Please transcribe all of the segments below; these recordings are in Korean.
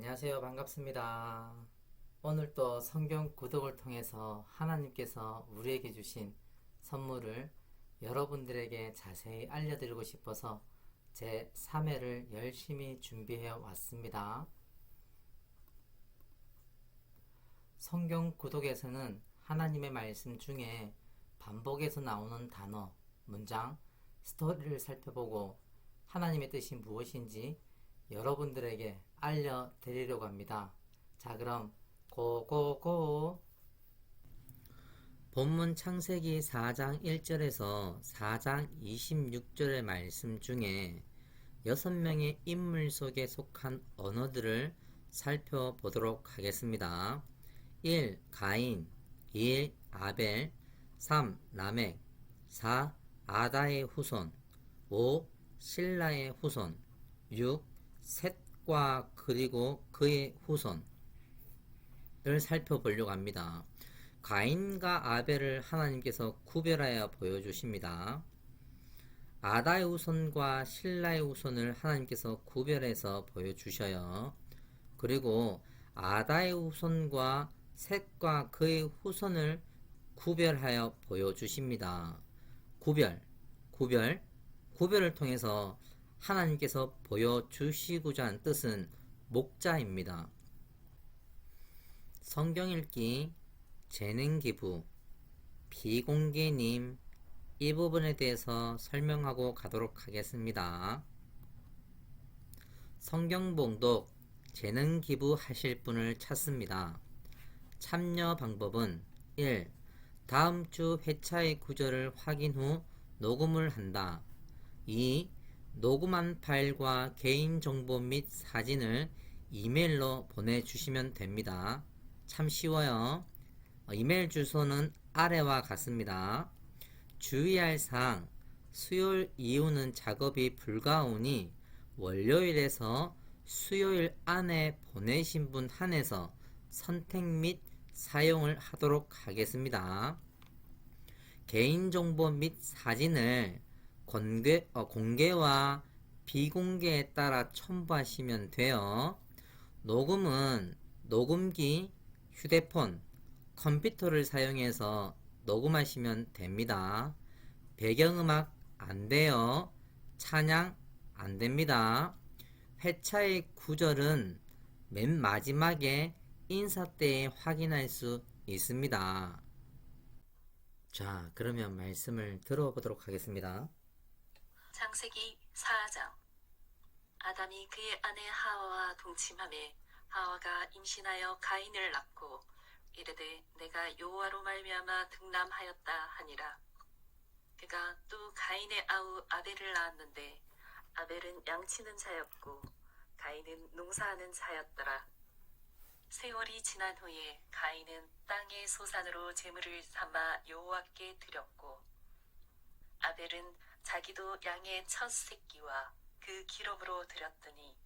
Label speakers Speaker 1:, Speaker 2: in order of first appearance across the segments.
Speaker 1: 안녕하세요. 반갑습니다. 오늘 또 성경 구독을 통해서 하나님께서 우리에게 주신 선물을 여러분들에게 자세히 알려드리고 싶어서 제 3회를 열심히 준비해 왔습니다. 성경 구독에서는 하나님의 말씀 중에 반복해서 나오는 단어, 문장, 스토리를 살펴보고 하나님의 뜻이 무엇인지 여러분들에게 알려드리려고 합니다. 자, 그럼 고고고! 본문 창세기 4장 1절에서 4장 26절의 말씀 중에 6명의 인물 속에 속한 언어들을 살펴보도록 하겠습니다. 1. 가인 2. 아벨 3. 라멕 4. 아다의 후손 5. 실라의 후손 6. 셋과 그리고 그의 후손을 살펴보려고 합니다. 가인과 아벨을 하나님께서 구별하여 보여주십니다. 아다의 후손과 실라의 후손을 하나님께서 구별해서 보여주셔요. 그리고 아다의 후손과 셋과 그의 후손을 구별하여 보여주십니다. 구별을 통해서 하나님께서 보여주시고자 하는 뜻은 목자입니다. 성경 읽기, 재능 기부, 비공개님, 이 부분에 대해서 설명하고 가도록 하겠습니다. 성경 봉독, 재능 기부 하실 분을 찾습니다. 참여 방법은 1. 다음 주 회차의 구절을 확인 후 녹음을 한다. 2. 녹음한 파일과 개인정보 및 사진을 이메일로 보내주시면 됩니다. 참 쉬워요. 이메일 주소는 아래와 같습니다. 주의할 사항, 수요일 이후는 작업이 불가오니 월요일에서 수요일 안에 보내신 분 한해서 선택 및 사용을 하도록 하겠습니다. 개인정보 및 사진을 공개와 비공개에 따라 첨부하시면 돼요. 녹음은 녹음기, 휴대폰, 컴퓨터를 사용해서 녹음하시면 됩니다. 배경음악 안 돼요. 찬양 안 됩니다. 회차의 구절은 맨 마지막에 인사 때에 확인할 수 있습니다. 자, 그러면 말씀을 들어보도록 하겠습니다.
Speaker 2: 창세기 4장. 아담이 그의 아내 하와와 동침하매 하와가 임신하여 가인을 낳고 이르되 내가 여호와로 말미암아 득남하였다 하니라. 그가 또 가인의 아우 아벨을 낳았는데 아벨은 양치는 자였고 가인은 농사하는 자였더라. 세월이 지난 후에 가인은 땅의 소산으로 제물을 삼아 여호와께 드렸고 아벨은 자기도 양의 첫 새끼와 그 기름으로 드렸더니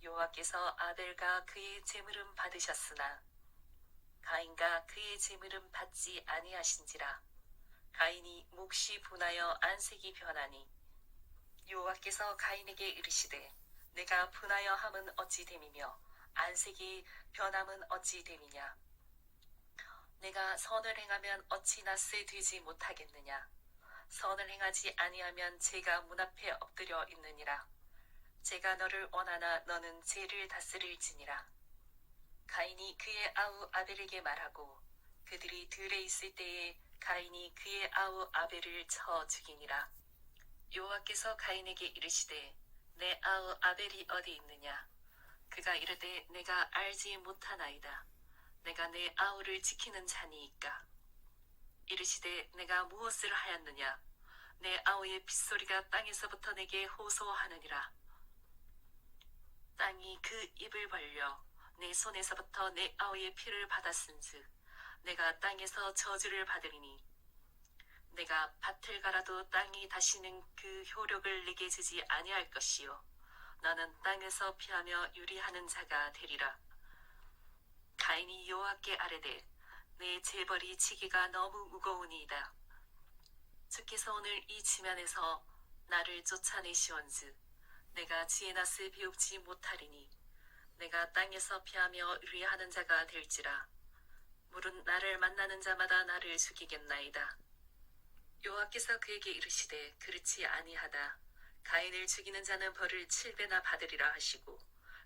Speaker 2: 여호와께서 아벨과 그의 제물은 받으셨으나 가인과 그의 제물은 받지 아니하신지라. 가인이 몫이 분하여 안색이 변하니 여호와께서 가인에게 이르시되 내가 분하여 함은 어찌 됨이며 안색이 변함은 어찌 됨이냐. 내가 선을 행하면 어찌 낯을 들지 못하겠느냐. 선을 행하지 아니하면 죄가 문 앞에 엎드려 있느니라. 제가 너를 원하나 너는 죄를 다스릴지니라. 가인이 그의 아우 아벨에게 말하고 그들이 들에 있을 때에 가인이 그의 아우 아벨을 쳐 죽이니라. 여호와께서 가인에게 이르시되 내 아우 아벨이 어디 있느냐. 그가 이르되 내가 알지 못하나이다. 내가 내 아우를 지키는 자니이까. 이르시되 내가 무엇을 하였느냐. 내 아우의 핏소리가 땅에서부터 내게 호소하느니라. 땅이 그 입을 벌려 내 손에서부터 내 아우의 피를 받았은즉 내가 땅에서 저주를 받으리니 내가 밭을 갈아도 땅이 다시는 그 효력을 내게 주지 아니할 것이요 너는 땅에서 피하며 유리하는 자가 되리라. 가인이 여호와께 아뢰되 내 재벌이 지기가 너무 무거우니이다. 주께서 오늘 이 지면에서 나를 쫓아내시온즉 내가 지혜 낯을 비웃지 못하리니 내가 땅에서 피하며 유리하는 자가 될지라. 물은 나를 만나는 자마다 나를 죽이겠나이다. 여호와께서 그에게 이르시되 그렇지 아니하다. 가인을 죽이는 자는 벌을 7배나 받으리라 하시고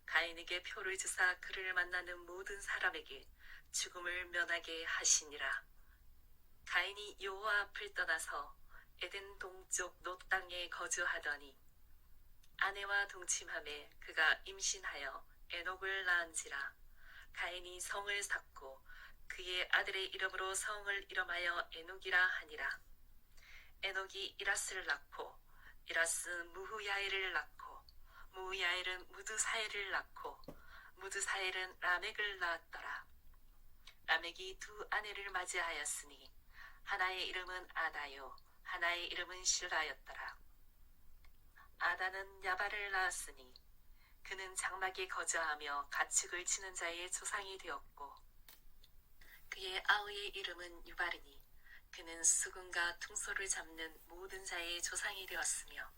Speaker 2: 가인에게 표를 주사 그를 만나는 모든 사람에게 죽음을 면하게 하시니라. 가인이 여호와 앞을 떠나서 에덴 동쪽 놋 땅에 거주하더니 아내와 동침함에 그가 임신하여 에녹을 낳은지라. 가인이 성을 쌓고 그의 아들의 이름으로 성을 이름하여 에녹이라 하니라. 에녹이 이라스를 낳고 이라스는 무후야엘을 낳고 무후야엘은 무드사엘을 낳고 무드사엘은 라멕을 낳았더라. 라멕이 두 아내를 맞이하였으니 하나의 이름은 아다요 하나의 이름은 실라였더라. 아다는 야발을 낳았으니 그는 장막에 거주하며 가축을 치는 자의 조상이 되었고 그의 아우의 이름은 유발이니 그는 수금과 퉁소를 잡는 모든 자의 조상이 되었으며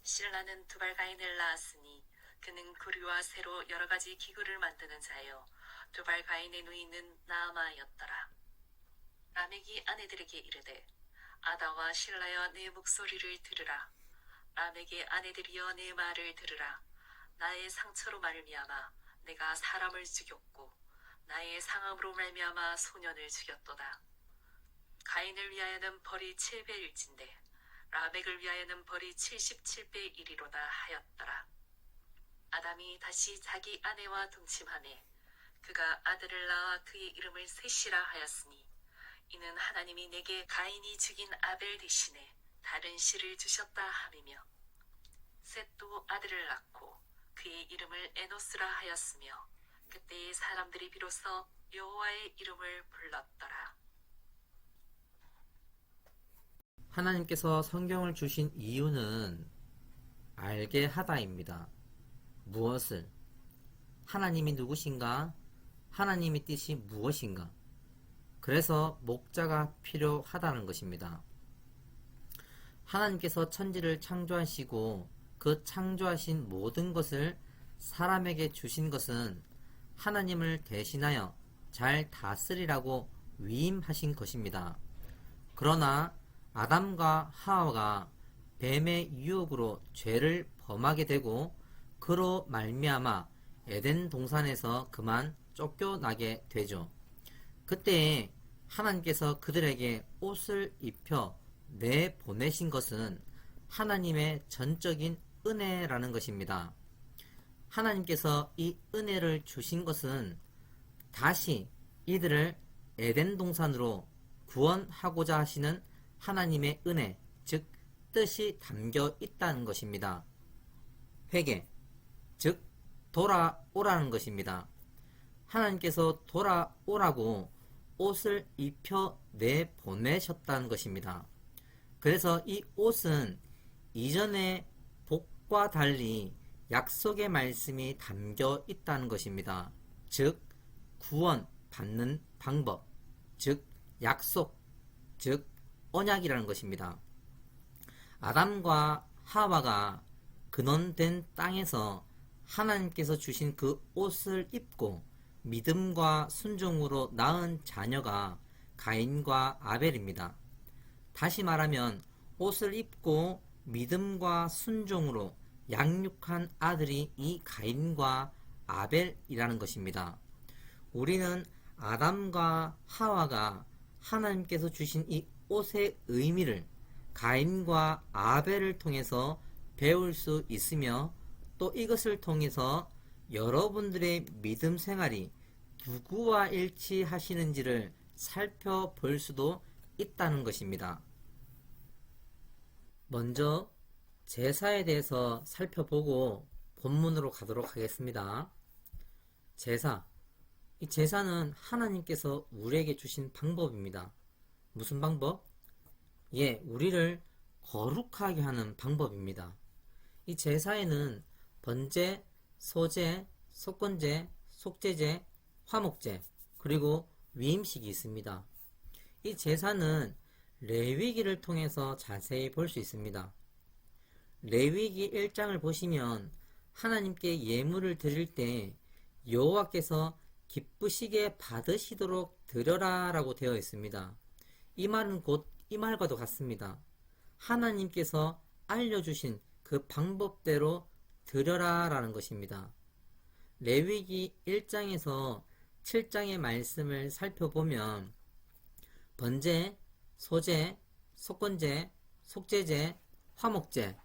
Speaker 2: 실라는 두발가인을 낳았으니 그는 구리와 새로 여러 가지 기구를 만드는 자요 두발가인의 누이는 나아마였더라. 라멕이 아내들에게 이르되 아다와 실라여 내 목소리를 들으라. 라멕의 아내들이여 내 말을 들으라. 나의 상처로 말미암아 내가 사람을 죽였고 나의 상함으로 말미암아 소년을 죽였도다. 가인을 위하여는 벌이 7배일진데 라멕을 위하여는 벌이 77배 1이로다 하였더라. 아담이 다시 자기 아내와 동침하매 그가 아들을 낳아 그의 이름을 셋이라 하였으니 이는 하나님이 내게 가인이 죽인 아벨 대신에 다른 씨를 주셨다 함이며 셋도 아들을 낳고 그의 이름을 에노스라 하였으며 그때의 사람들이 비로소 여호와의 이름을 불렀더라.
Speaker 1: 하나님께서 성경을 주신 이유는 알게 하다입니다. 무엇을? 하나님이 누구신가? 하나님의 뜻이 무엇인가? 그래서 목자가 필요하다는 것입니다. 하나님께서 천지를 창조하시고 그 창조하신 모든 것을 사람에게 주신 것은 하나님을 대신하여 잘 다스리라고 위임하신 것입니다. 그러나 아담과 하와가 뱀의 유혹으로 죄를 범하게 되고 그로 말미암아 에덴 동산에서 그만 쫓겨나게 되죠. 그때 하나님께서 그들에게 옷을 입혀 내보내신 것은 하나님의 전적인 은혜라는 것입니다. 하나님께서 이 은혜를 주신 것은 다시 이들을 에덴 동산으로 구원하고자 하시는 하나님의 은혜, 즉 뜻이 담겨 있다는 것입니다. 회개, 즉 돌아오라는 것입니다. 하나님께서 돌아오라고 옷을 입혀 내보내셨다는 것입니다. 그래서 이 옷은 이전의 복과 달리 약속의 말씀이 담겨 있다는 것입니다. 즉 구원 받는 방법, 즉 약속, 즉 언약이라는 것입니다. 아담과 하와가 근원된 땅에서 하나님께서 주신 그 옷을 입고 믿음과 순종으로 낳은 자녀가 가인과 아벨입니다. 다시 말하면 옷을 입고 믿음과 순종으로 양육한 아들이 이 가인과 아벨이라는 것입니다. 우리는 아담과 하와가 하나님께서 주신 이 옷의 의미를 가인과 아벨을 통해서 배울 수 있으며 또 이것을 통해서 여러분들의 믿음 생활이 누구와 일치하시는지를 살펴볼 수도 있다는 것입니다. 먼저 제사에 대해서 살펴보고 본문으로 가도록 하겠습니다. 제사. 이 제사는 하나님께서 우리에게 주신 방법입니다. 무슨 방법? 우리를 거룩하게 하는 방법입니다. 이 제사에는 번제, 소제, 속건제, 속제제, 화목제, 그리고 위임식이 있습니다. 이 제사는 레위기를 통해서 자세히 볼 수 있습니다. 레위기 1장을 보시면 하나님께 예물을 드릴 때 여호와께서 기쁘시게 받으시도록 드려라 라고 되어 있습니다. 이 말은 곧 이 말과도 같습니다. 하나님께서 알려주신 그 방법대로 드려라 라는 것입니다. 레위기 1장에서 7장의 말씀을 살펴보면 번제, 소제, 속건제, 속제제, 화목제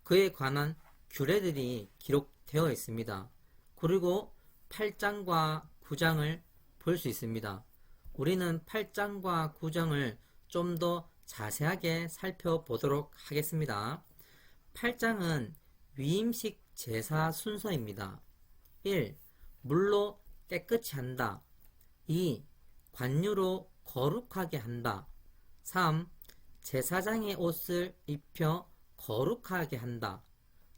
Speaker 1: 그에 관한 규례들이 기록되어 있습니다. 그리고 8장과 9장을 볼 수 있습니다. 우리는 8장과 9장을 좀 더 자세하게 살펴보도록 하겠습니다. 8장은 위임식 제사 순서입니다. 1. 물로 깨끗이 한다. 2. 관유로 거룩하게 한다. 3. 제사장의 옷을 입혀 거룩하게 한다.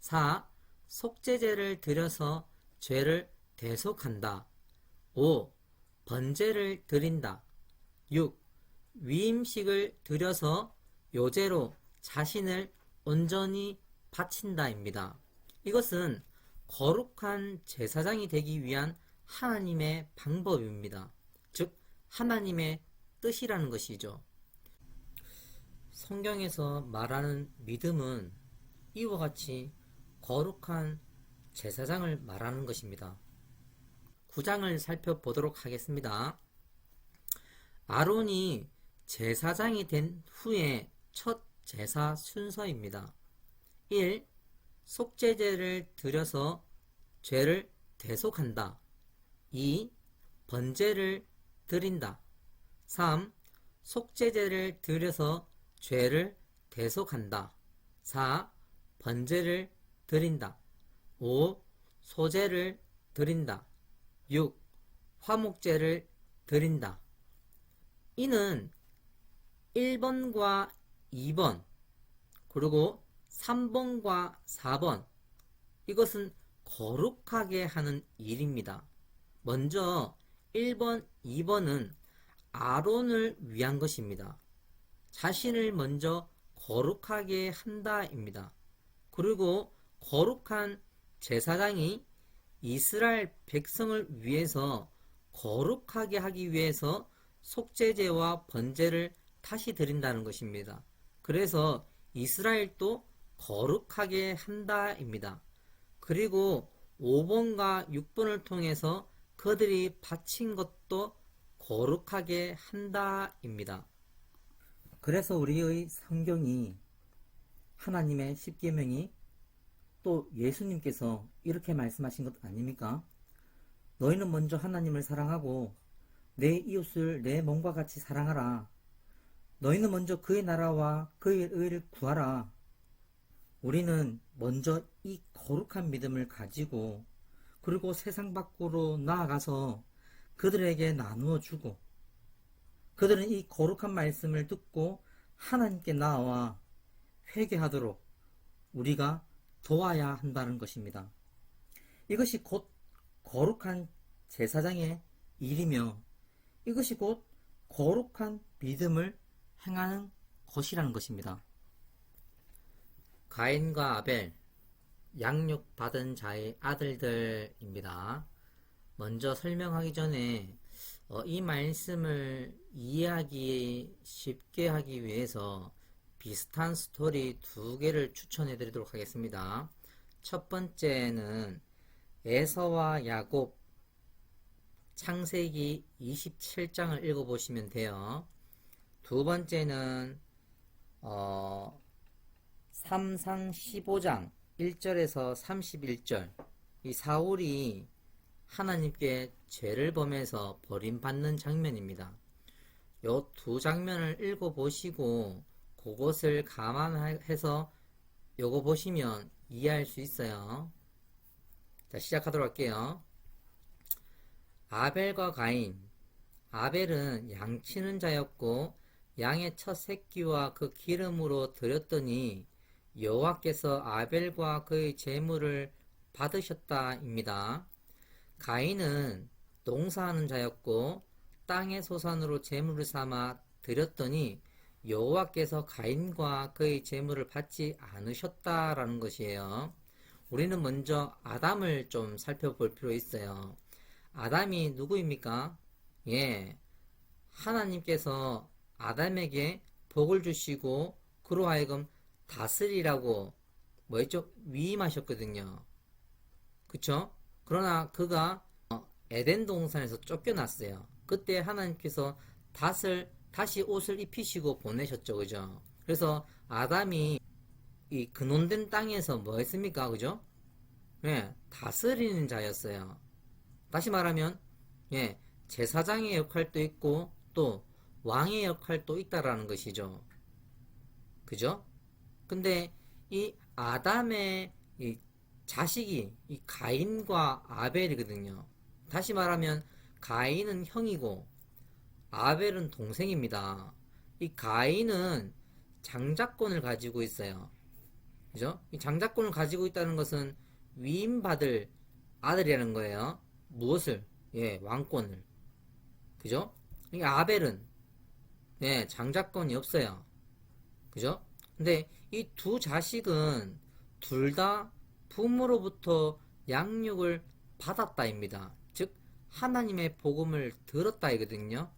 Speaker 1: 4. 속죄제를 드려서 죄를 대속한다. 5. 번제를 드린다. 6. 위임식을 드려서 요제로 자신을 온전히 바친다입니다. 이것은 거룩한 제사장이 되기 위한 하나님의 방법입니다. 즉 하나님의 뜻이라는 것이죠. 성경에서 말하는 믿음은 이와 같이 거룩한 제사장을 말하는 것입니다. 9장을 살펴보도록 하겠습니다. 아론이 제사장이 된 후에 첫 제사 순서입니다. 1. 속죄제를 드려서 죄를 대속한다. 2. 번제를 드린다. 3. 속죄제를 드려서 죄를 대속한다. 4. 번제를 드린다. 5. 소제를 드린다. 6. 화목제를 드린다. 이는 1번과 2번 그리고 3번과 4번 이것은 거룩하게 하는 일입니다. 먼저 1번, 2번은 아론을 위한 것입니다. 자신을 먼저 거룩하게 한다입니다. 그리고 거룩한 제사장이 이스라엘 백성을 위해서 거룩하게 하기 위해서 속죄제와 번제를 다시 드린다는 것입니다. 그래서 이스라엘도 거룩하게 한다입니다. 그리고 5번과 6번을 통해서 그들이 바친 것도 거룩하게 한다입니다. 그래서 우리의 성경이 하나님의 십계명이 또 예수님께서 이렇게 말씀하신 것 아닙니까? 너희는 먼저 하나님을 사랑하고 내 이웃을 내 몸과 같이 사랑하라. 너희는 먼저 그의 나라와 그의 의를 구하라. 우리는 먼저 이 거룩한 믿음을 가지고 그리고 세상 밖으로 나아가서 그들에게 나누어 주고 그들은 이 거룩한 말씀을 듣고 하나님께 나와 회개하도록 우리가 도와야 한다는 것입니다. 이것이 곧 거룩한 제사장의 일이며 이것이 곧 거룩한 믿음을 행하는 것이라는 것입니다. 가인과 아벨, 양육받은 자의 아들들입니다. 먼저 설명하기 전에 이 말씀을 이해하기 쉽게 하기 위해서 비슷한 스토리 두 개를 추천해 드리도록 하겠습니다. 첫 번째는 에서와 야곱 창세기 27장을 읽어보시면 돼요. 두 번째는 삼상 15장 1절에서 31절 이 사울이 하나님께 죄를 범해서 버림받는 장면입니다. 이 두 장면을 읽어보시고 그것을 감안해서 요거 보시면 이해할 수 있어요. 자, 시작하도록 할게요. 아벨과 가인. 아벨은 양치는 자였고 양의 첫 새끼와 그 기름으로 드렸더니 여호와께서 아벨과 그의 제물을 받으셨다입니다. 가인은 농사하는 자였고 땅의 소산으로 제물을 삼아 드렸더니 여호와께서 가인과 그의 제물을 받지 않으셨다라는 것이에요. 우리는 먼저 아담을 좀 살펴볼 필요 있어요. 아담이 누구입니까? 예, 하나님께서 아담에게 복을 주시고 그로 하여금 다스리라고 뭐였죠? 위임하셨거든요. 그쵸? 그러나 그가 에덴 동산에서 쫓겨났어요. 그때 하나님께서 다시 옷을 입히시고 보내셨죠. 그죠? 그래서 아담이 이 근원된 땅에서 뭐 했습니까? 그죠? 예, 다스리는 자였어요. 다시 말하면, 예, 제사장의 역할도 있고, 또 왕의 역할도 있다라는 것이죠. 그죠? 근데 이 아담의 이 자식이 이 가인과 아벨이거든요. 다시 말하면 가인은 형이고 아벨은 동생입니다. 이 가인은 장자권을 가지고 있어요. 그죠? 이 장자권을 가지고 있다는 것은 위임받을 아들이라는 거예요. 무엇을? 예, 왕권을. 그죠? 이 아벨은 예, 장자권이 없어요. 그죠? 근데 이 두 자식은 둘 다 부모로부터 양육을 받았다입니다. 즉 하나님의 복음을 들었다 이거든요.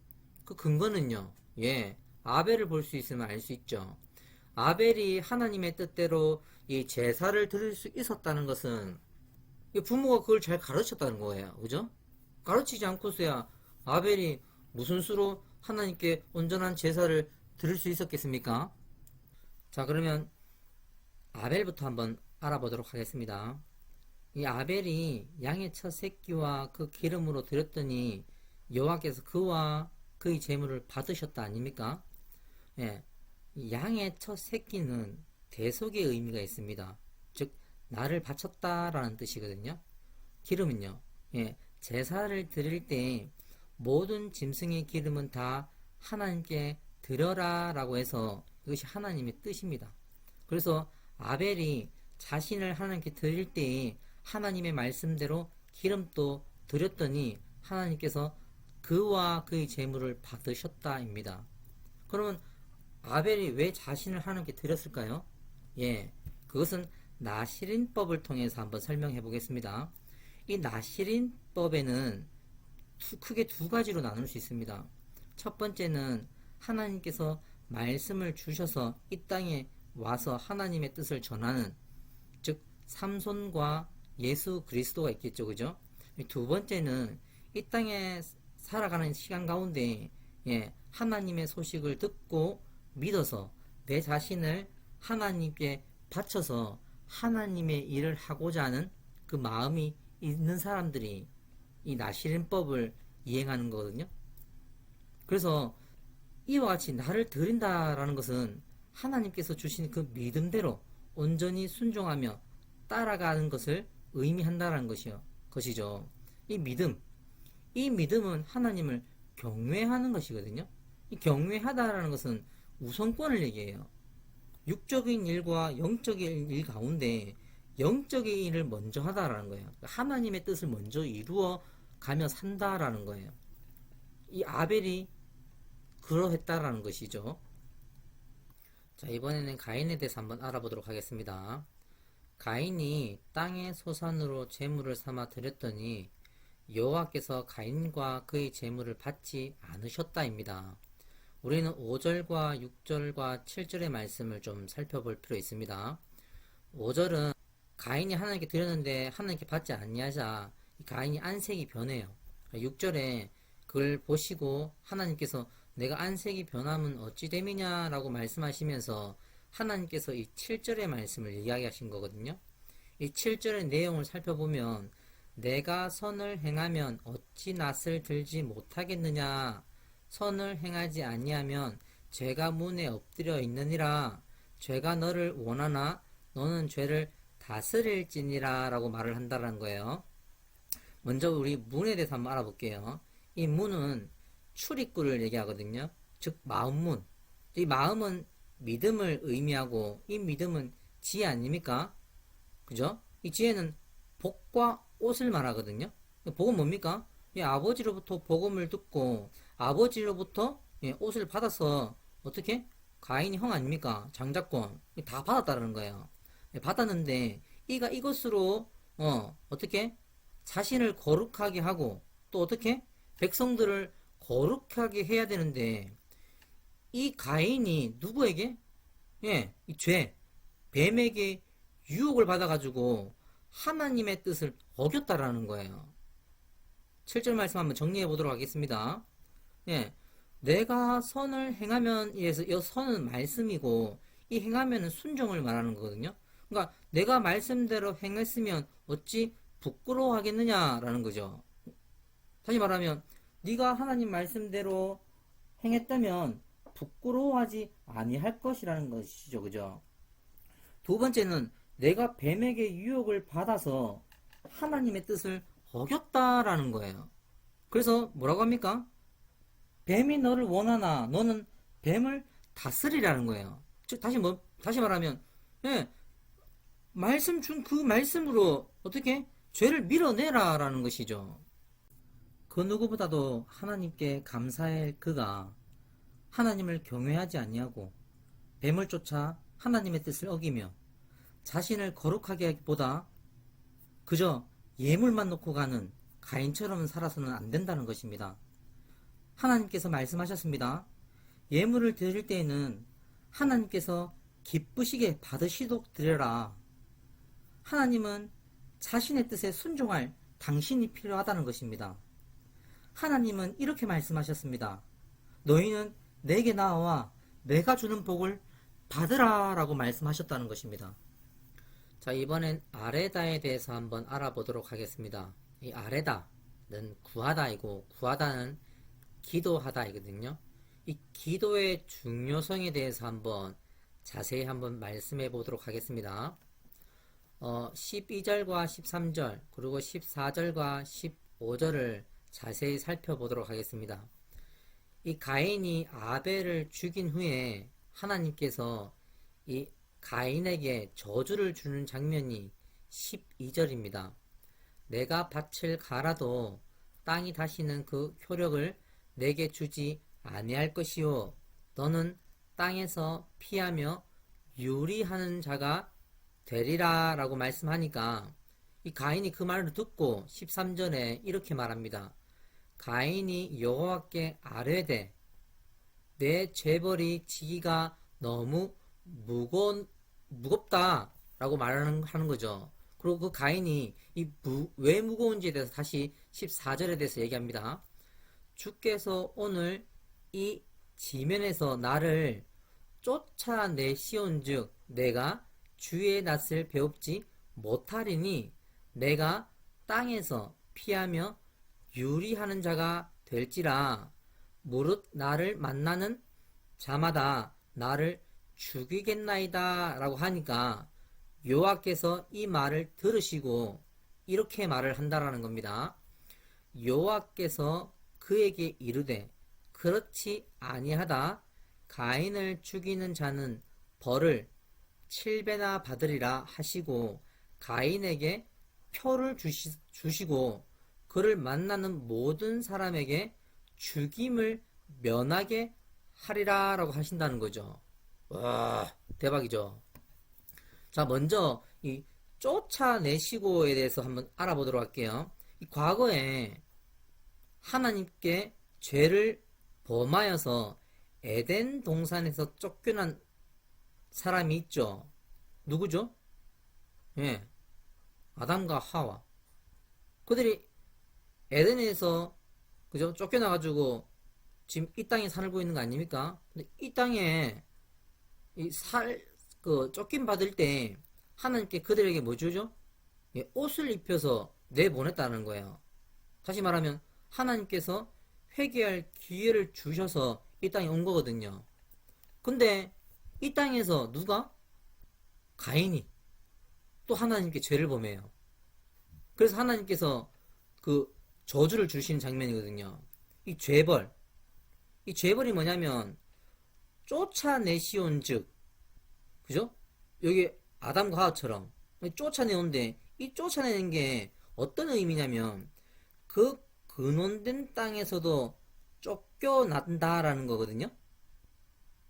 Speaker 1: 그 근거는요. 예. 아벨을 볼 수 있으면 알 수 있죠. 아벨이 하나님의 뜻대로 이 제사를 드릴 수 있었다는 것은 부모가 그걸 잘 가르쳤다는 거예요. 그죠? 가르치지 않고서야 아벨이 무슨 수로 하나님께 온전한 제사를 드릴 수 있었겠습니까? 자, 그러면 아벨부터 한번 알아보도록 하겠습니다. 이 아벨이 양의 첫 새끼와 그 기름으로 드렸더니 여호와께서 그와 그의 제물을 받으셨다 아닙니까? 예, 이 양의 첫 새끼는 대속의 의미가 있습니다. 즉 나를 바쳤다라는 뜻이거든요. 기름은요, 예, 제사를 드릴 때 모든 짐승의 기름은 다 하나님께 드려라라고 해서 이것이 하나님의 뜻입니다. 그래서 아벨이 자신을 하나님께 드릴 때에 하나님의 말씀대로 기름도 드렸더니 하나님께서 그와 그의 제물을 받으셨다입니다. 그러면 아벨이 왜 자신을 하나님께 드렸을까요? 예, 그것은 나시린법을 통해서 한번 설명해 보겠습니다. 이 나시린법에는 크게 두 가지로 나눌 수 있습니다. 첫 번째는 하나님께서 말씀을 주셔서 이 땅에 와서 하나님의 뜻을 전하는, 즉 삼손과 예수 그리스도가 있겠죠. 그죠? 두 번째는 이 땅에 살아가는 시간 가운데 하나님의 소식을 듣고 믿어서 내 자신을 하나님께 바쳐서 하나님의 일을 하고자 하는 그 마음이 있는 사람들이 이 나시린법을 이행하는 거거든요. 그래서 이와 같이 나를 드린다라는 것은 하나님께서 주신 그 믿음대로 온전히 순종하며 따라가는 것을 의미한다라는 것이죠. 이 믿음은 하나님을 경외하는 것이거든요. 이 경외하다라는 것은 우선권을 얘기해요. 육적인 일과 영적인 일 가운데 영적인 일을 먼저 하다라는 거예요. 하나님의 뜻을 먼저 이루어 가며 산다라는 거예요. 이 아벨이 그러했다라는 것이죠. 자, 이번에는 가인에 대해서 한번 알아보도록 하겠습니다. 가인이 땅의 소산으로 제물을 삼아 드렸더니 여호와께서 가인과 그의 제물을 받지 않으셨다입니다. 우리는 5절과 6절과 7절의 말씀을 좀 살펴볼 필요 있습니다. 5절은 가인이 하나님께 드렸는데 하나님께 받지 않냐자 가인이 안색이 변해요. 6절에 그걸 보시고 하나님께서 내가 안색이 변함은 어찌 됨이냐 라고 말씀하시면서 하나님께서 이 7절의 말씀을 이야기하신 거거든요. 이 7절의 내용을 살펴보면 내가 선을 행하면 어찌 낯을 들지 못하겠느냐, 선을 행하지 아니하면 죄가 문에 엎드려 있느니라, 죄가 너를 원하나 너는 죄를 다스릴지니라 라고 말을 한다는 거예요. 먼저 우리 문에 대해서 한번 알아볼게요. 이 문은 출입구를 얘기하거든요. 즉 마음문. 이 마음은 믿음을 의미하고 이 믿음은 지혜 아닙니까? 그죠? 이 지혜는 복과 옷을 말하거든요. 복은 뭡니까? 이 아버지로부터 복음을 듣고 아버지로부터 옷을 받아서 어떻게? 가인이 형 아닙니까? 장자권 다 받았다는 거예요. 받았는데 이가 이것으로 어떻게? 자신을 거룩하게 하고 또 어떻게? 백성들을 거룩하게 해야 되는데 이 가인이 누구에게? 예, 이 죄, 뱀에게 유혹을 받아가지고 하나님의 뜻을 어겼다라는 거예요. 7절 말씀 한번 정리해 보도록 하겠습니다. 예, 내가 선을 행하면, 이래서 이 선은 말씀이고 이 행하면은 순종을 말하는 거거든요. 그러니까 내가 말씀대로 행했으면 어찌 부끄러워하겠느냐라는 거죠. 다시 말하면 네가 하나님 말씀대로 행했다면 부끄러워하지 아니할 것이라는 것이죠. 그죠? 두 번째는 내가 뱀에게 유혹을 받아서 하나님의 뜻을 어겼다라는 거예요. 그래서 뭐라고 합니까? 뱀이 너를 원하나 너는 뱀을 다스리라는 거예요. 즉 다시 말하면 예, 말씀 준 그 말씀으로 어떻게 죄를 밀어내라라는 것이죠. 그 누구보다도 하나님께 감사할 그가 하나님을 경외하지 아니하고 뱀을 쫓아 하나님의 뜻을 어기며 자신을 거룩하게 하기보다 그저 예물만 놓고 가는 가인처럼 살아서는 안 된다는 것입니다. 하나님께서 말씀하셨습니다. 예물을 드릴 때에는 하나님께서 기쁘시게 받으시도록 드려라. 하나님은 자신의 뜻에 순종할 당신이 필요하다는 것입니다. 하나님은 이렇게 말씀하셨습니다. 너희는 내게 나와 내가 주는 복을 받으라 라고 말씀하셨다는 것입니다. 자, 이번엔 아레다에 대해서 한번 알아보도록 하겠습니다. 이 아레다는 구하다이고 구하다는 기도하다이거든요. 이 기도의 중요성에 대해서 한번 자세히 한번 말씀해 보도록 하겠습니다. 12절과 13절 그리고 14절과 15절을 자세히 살펴보도록 하겠습니다. 이 가인이 아벨을 죽인 후에 하나님께서 이 가인에게 저주를 주는 장면이 12절입니다. 내가 밭을 갈아도 땅이 다시는 그 효력을 내게 주지 아니할 것이요 너는 땅에서 피하며 유리하는 자가 되리라 라고 말씀하니까 이 가인이 그 말을 듣고 13절에 이렇게 말합니다. 가인이 여호와께 아뢰되 내 죄벌이 지기가 너무 무겁다 라고 말하는 거죠. 그리고 그 가인이 왜 무거운지에 대해서 다시 14절에 대해서 얘기합니다. 주께서 오늘 이 지면에서 나를 쫓아내시온즉 내가 주의 낯을 배웁지 못하리니 내가 땅에서 피하며 유리하는 자가 될지라 무릇 나를 만나는 자마다 나를 죽이겠나이다 라고 하니까 여호와께서 이 말을 들으시고 이렇게 말을 한다라는 겁니다. 여호와께서 그에게 이르되 그렇지 아니하다 가인을 죽이는 자는 벌을 7배나 받으리라 하시고 가인에게 표를 주시고 그를 만나는 모든 사람에게 죽임을 면하게 하리라 라고 하신다는 거죠. 와, 대박이죠. 자, 먼저 이 쫓아내시고에 대해서 한번 알아보도록 할게요. 이 과거에 하나님께 죄를 범하여서 에덴 동산에서 쫓겨난 사람이 있죠. 누구죠? 예, 아담과 하와. 그들이 에덴에서 그죠? 쫓겨나가지고 지금 이 땅에 살고 있는 거 아닙니까? 근데 이 땅에 쫓김 받을 때 하나님께 그들에게 뭐 주죠? 예, 옷을 입혀서 내보냈다는 거예요. 다시 말하면 하나님께서 회개할 기회를 주셔서 이 땅에 온 거거든요. 근데 이 땅에서 누가? 가인이 또 하나님께 죄를 범해요. 그래서 하나님께서 그 저주를 주시는 장면이거든요. 이 죄벌이 뭐냐면 쫓아내시온즉, 그죠? 여기 아담과 하와처럼 쫓아내온데 이 쫓아내는 게 어떤 의미냐면 그 근원된 땅에서도 쫓겨난다라는 거거든요.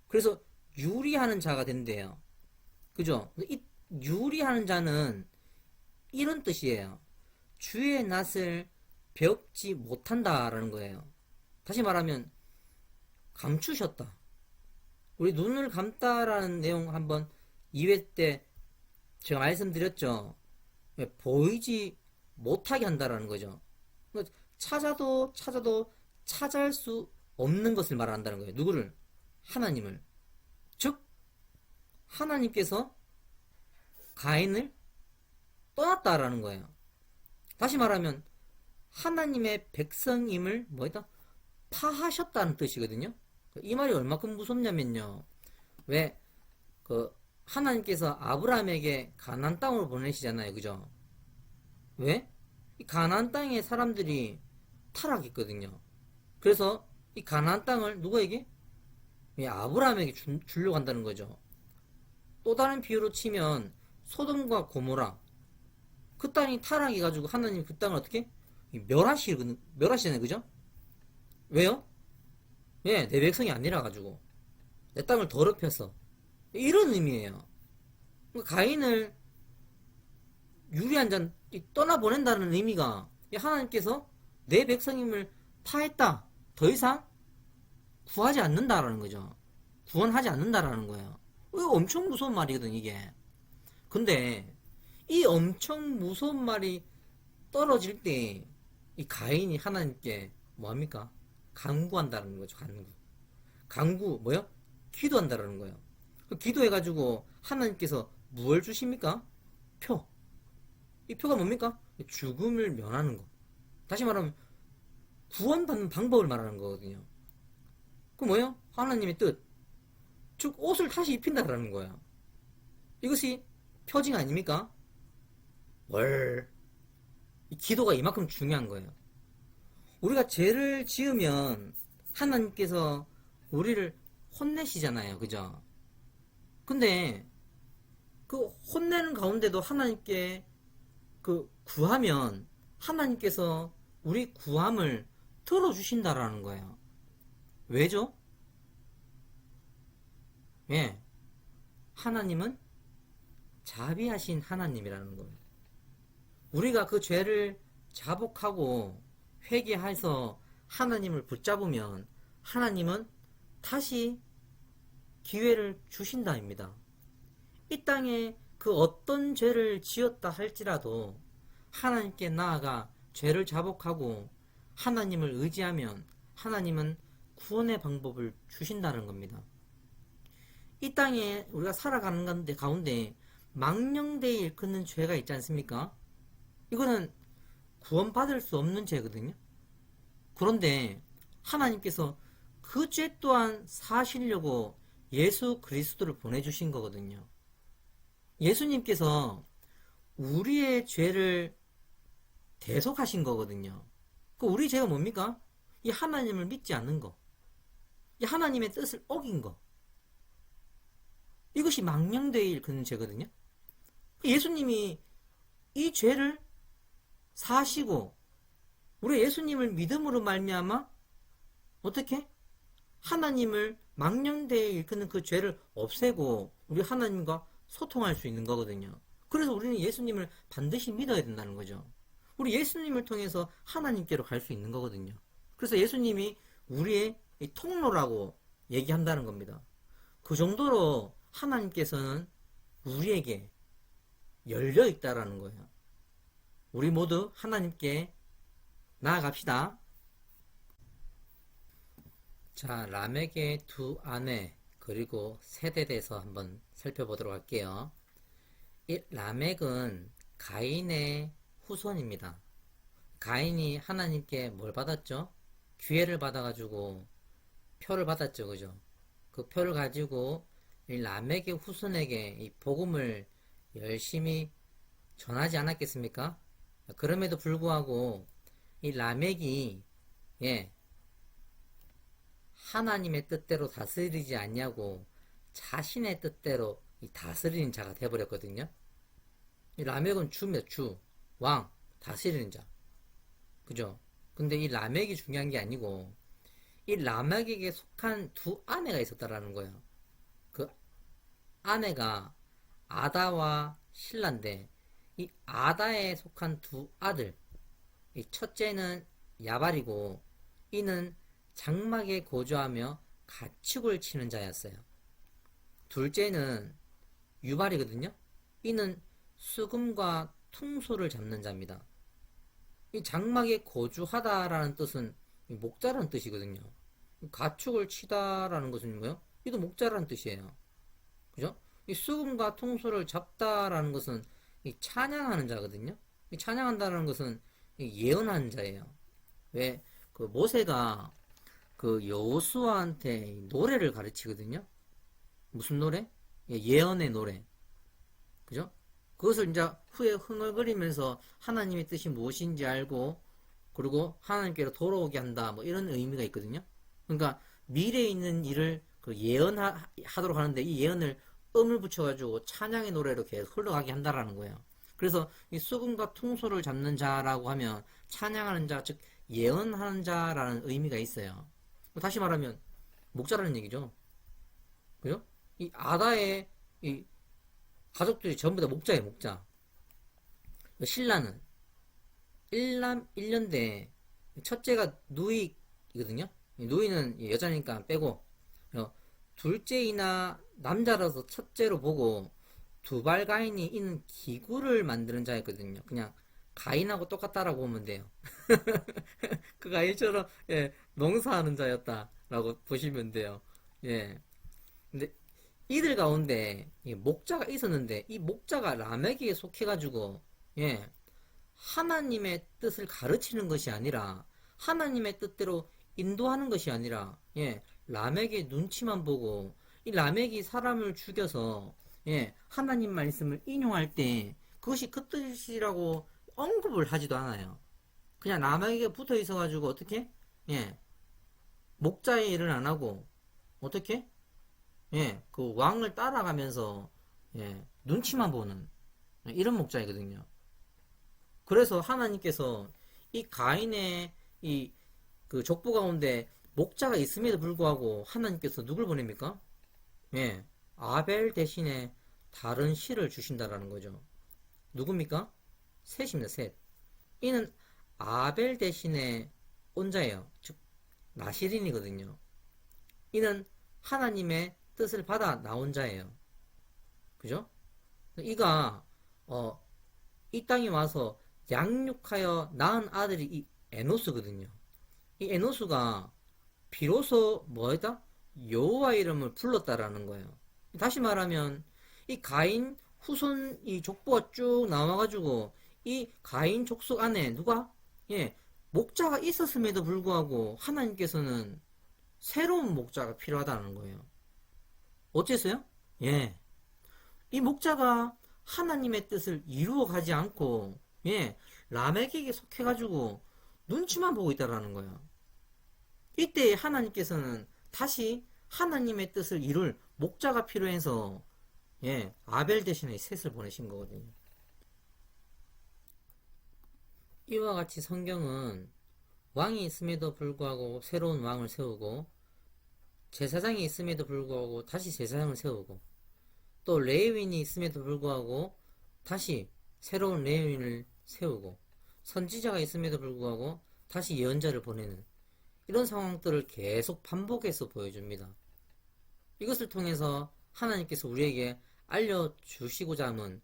Speaker 1: 그래서 유리하는 자가 된대요. 그죠? 이 유리하는 자는 이런 뜻이에요. 주의 낯을 배웁지 못한다라는 거예요. 다시 말하면 감추셨다. 우리 눈을 감다라는 내용 한번 2회 때 제가 말씀드렸죠. 보이지 못하게 한다라는 거죠. 찾아도 찾을 수 없는 것을 말한다는 거예요. 누구를? 하나님을. 즉 하나님께서 가인을 떠났다라는 거예요. 다시 말하면 하나님의 백성임을 뭐다? 파하셨다는 뜻이거든요. 이 말이 얼마큼 무섭냐면요. 왜 하나님께서 아브라함에게 가나안 땅으로 보내시잖아요. 그죠? 왜? 이 가나안 땅에 사람들이 타락했거든요. 그래서 이 가나안 땅을 누구에게? 아브라함에게 주려고 한다는 거죠. 또 다른 비유로 치면 소돔과 고모라 그 땅이 타락해가지고 하나님 그 땅을 어떻게? 멸하시잖아요. 그죠? 왜요? 내 백성이 아니라가지고 내 땅을 더럽혀서 이런 의미예요. 그러니까 가인을 유리한 잔 떠나보낸다는 의미가 하나님께서 내 백성임을 파했다. 더 이상 구하지 않는다라는 거죠. 구원하지 않는다라는 거예요. 이거 엄청 무서운 말이거든 이게. 근데 이 엄청 무서운 말이 떨어질 때 이 가인이 하나님께 뭐합니까? 간구한다는 거죠. 간구 뭐요? 기도한다라는 거예요. 기도해가지고 하나님께서 무엇을 주십니까? 표. 이 표가 뭡니까? 죽음을 면하는 거. 다시 말하면 구원받는 방법을 말하는 거거든요. 그 뭐예요? 하나님의 뜻. 즉 옷을 다시 입힌다라는 거예요. 이것이 표징 아닙니까? 이 기도가 이만큼 중요한 거예요. 우리가 죄를 지으면 하나님께서 우리를 혼내시잖아요. 그죠? 근데 그 혼내는 가운데도 하나님께 구하면 하나님께서 우리 구함을 들어주신다라는 거예요. 왜죠? 하나님은 자비하신 하나님이라는 거예요. 우리가 그 죄를 자복하고 회개해서 하나님을 붙잡으면 하나님은 다시 기회를 주신다입니다. 이 땅에 그 어떤 죄를 지었다 할지라도 하나님께 나아가 죄를 자복하고 하나님을 의지하면 하나님은 구원의 방법을 주신다는 겁니다. 이 땅에 우리가 살아가는 가운데 망령되이 일컫는 죄가 있지 않습니까? 이거는 구원받을 수 없는 죄거든요. 그런데 하나님께서 그 죄 또한 사시려고 예수 그리스도를 보내주신 거거든요. 예수님께서 우리의 죄를 대속하신 거거든요. 우리 죄가 뭡니까? 이 하나님을 믿지 않는 거. 이 하나님의 뜻을 어긴 거. 이것이 망령되이 일컫는 죄거든요. 예수님이 이 죄를 사시고 우리 예수님을 믿음으로 말미암아 어떻게? 하나님을 망령되이 일컫는 그 죄를 없애고 우리 하나님과 소통할 수 있는 거거든요. 그래서 우리는 예수님을 반드시 믿어야 된다는 거죠. 우리 예수님을 통해서 하나님께로 갈 수 있는 거거든요. 그래서 예수님이 우리의 통로라고 얘기한다는 겁니다. 그 정도로 하나님께서는 우리에게 열려 있다라는 거예요. 우리 모두 하나님께 나아갑시다. 자, 라멕의 두 아내 그리고 세대에 대해서 한번 살펴보도록 할게요. 이 라멕은 가인의 후손입니다. 가인이 하나님께 뭘 받았죠? 기회를 받아가지고 표를 받았죠. 그죠? 그 표를 가지고 이 라멕의 후손에게 이 복음을 열심히 전하지 않았겠습니까? 그럼에도 불구하고 이 라멕이 하나님의 뜻대로 다스리지 않냐고 자신의 뜻대로 다스리는 자가 되어버렸거든요. 이 라멕은 주입니다. 주, 왕, 다스리는 자. 그죠? 근데 이 라멕이 중요한 게 아니고 이 라멕에게 속한 두 아내가 있었다라는 거예요. 그 아내가 아다와 실라인데 이 아다에 속한 두 아들, 이 첫째는 야발이고 이는 장막에 거주하며 가축을 치는 자였어요. 둘째는 유발이거든요. 이는 수금과 퉁소를 잡는 자입니다. 이 장막에 거주하다라는 뜻은 목자라는 뜻이거든요. 가축을 치다라는 것은 뭐요? 이도 목자라는 뜻이에요. 그죠? 이 수금과 퉁소를 잡다라는 것은 이 찬양하는 자거든요. 이 찬양한다라는 것은 이 예언하는 자예요. 왜? 그 모세가 그 여호수아한테 노래를 가르치거든요. 무슨 노래? 예언의 노래. 그죠? 그것을 이제 후에 흥얼거리면서 하나님의 뜻이 무엇인지 알고 그리고 하나님께로 돌아오게 한다. 뭐 이런 의미가 있거든요. 그러니까 미래에 있는 일을 그 예언하도록 하는데 이 예언을 음을 붙여가지고 찬양의 노래로 계속 흘러가게 한다라는 거예요. 그래서 이 수금과 퉁소를 잡는 자라고 하면 찬양하는 자, 즉 예언하는 자라는 의미가 있어요. 다시 말하면 목자라는 얘기죠. 그죠? 이 아다의 이 가족들이 전부 다 목자예요, 목자. 신라는 일남 일년대 첫째가 누이거든요. 누이는 여자니까 빼고 둘째이나 남자라서 첫째로 보고 두발가인이 이는 기구를 만드는 자였거든요. 그냥 가인하고 똑같다라고 보면 돼요. 그 가인처럼 농사하는 자였다라고 보시면 돼요. 예. 근데 이들 가운데 목자가 있었는데 이 목자가 라멕에게 속해가지고 하나님의 뜻을 가르치는 것이 아니라 하나님의 뜻대로 인도하는 것이 아니라 라멕의 눈치만 보고 이 라멕이 사람을 죽여서 하나님 말씀을 인용할 때 그것이 그 뜻이라고 언급을 하지도 않아요. 그냥 라멕에게 붙어 있어가지고 어떻게 목자의 일을 안 하고 어떻게 그 왕을 따라가면서 눈치만 보는 이런 목자이거든요. 그래서 하나님께서 이 가인의 이 그 족보 가운데 목자가 있음에도 불구하고 하나님께서 누굴 보냅니까? 아벨 대신에 다른 씨를 주신다라는 거죠. 누굽니까? 셋입니다. 셋. 이는 아벨 대신에 온 자예요. 즉 나시린이거든요. 이는 하나님의 뜻을 받아 나온 자예요. 그죠? 이가 이 땅에 와서 양육하여 낳은 아들이 이 에노스거든요. 이 에노스가 비로소 뭐였다? 여호와 이름을 불렀다라는 거예요. 다시 말하면 이 가인 후손 이 족보가 쭉 나와가지고 이 가인 족속 안에 누가 목자가 있었음에도 불구하고 하나님께서는 새로운 목자가 필요하다는 거예요. 어째서요? 이 목자가 하나님의 뜻을 이루어 가지 않고 라멕에게 속해가지고 눈치만 보고 있다라는 거예요. 이때 하나님께서는 다시 하나님의 뜻을 이룰 목자가 필요해서 아벨 대신에 셋을 보내신 거거든요. 이와 같이 성경은 왕이 있음에도 불구하고 새로운 왕을 세우고 제사장이 있음에도 불구하고 다시 제사장을 세우고 또 레위인이 있음에도 불구하고 다시 새로운 레위인을 세우고 선지자가 있음에도 불구하고 다시 예언자를 보내는 이런 상황들을 계속 반복해서 보여줍니다. 이것을 통해서 하나님께서 우리에게 알려주시고자 함은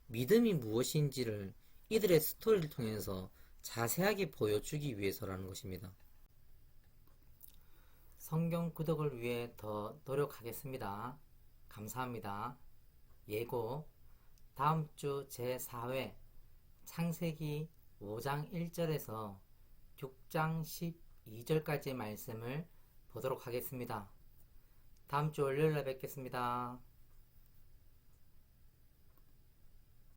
Speaker 1: 믿음이 무엇인지를 이들의 스토리를 통해서 자세하게 보여주기 위해서라는 것입니다. 성경 구독을 위해 더 노력하겠습니다. 감사합니다. 예고, 다음 주 제4회 창세기 5장 1절에서 6장 12절까지의 말씀을 보도록 하겠습니다. 다음 주 월요일에 뵙겠습니다.